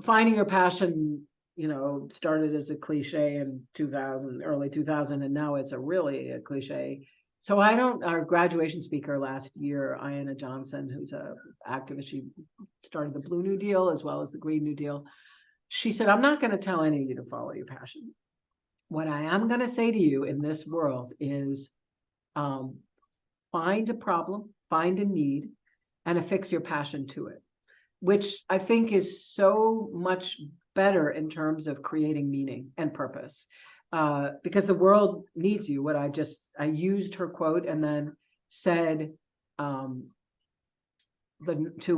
finding your passion, started as a cliche in 2000, early 2000, and now it's really a cliche. So our graduation speaker last year, Ayanna Johnson, who's a activist, she started the Blue New Deal as well as the Green New Deal. She said, I'm not going to tell any of you to follow your passion. What I am going to say to you in this world is find a problem, find a need, and affix your passion to it, which I think is so much better in terms of creating meaning and purpose. Because the world needs you. I used her quote and then said to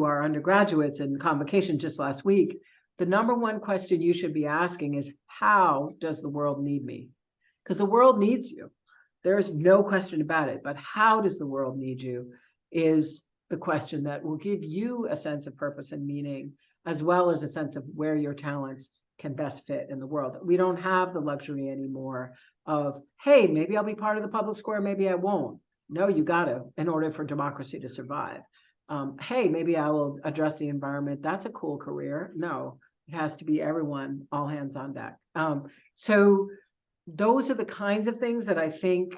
our undergraduates in convocation just last week, the number one question you should be asking is, how does the world need me? Because the world needs you. There's no question about it. But how does the world need you is the question that will give you a sense of purpose and meaning, as well as a sense of where your talents can best fit in the world. We don't have the luxury anymore of, hey, maybe I'll be part of the public square, maybe I won't. No, you got to, in order for democracy to survive. Hey, maybe I will address the environment. That's a cool career. No, it has to be everyone, all hands on deck. So those are the kinds of things that I think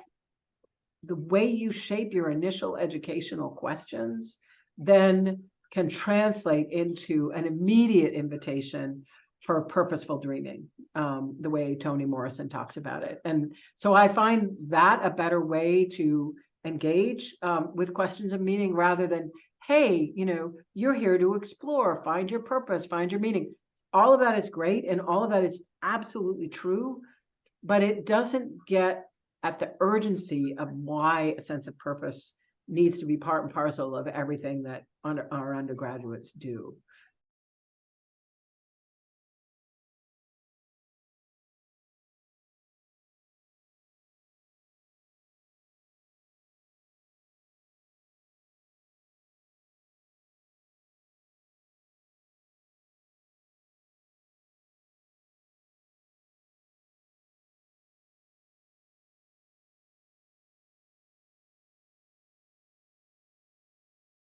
the way you shape your initial educational questions then can translate into an immediate invitation for purposeful dreaming, the way Toni Morrison talks about it. And so I find that a better way to engage with questions of meaning, rather than, hey, you're here to explore, find your purpose, find your meaning. All of that is great, and all of that is absolutely true, but it doesn't get at the urgency of why a sense of purpose needs to be part and parcel of everything that our undergraduates do.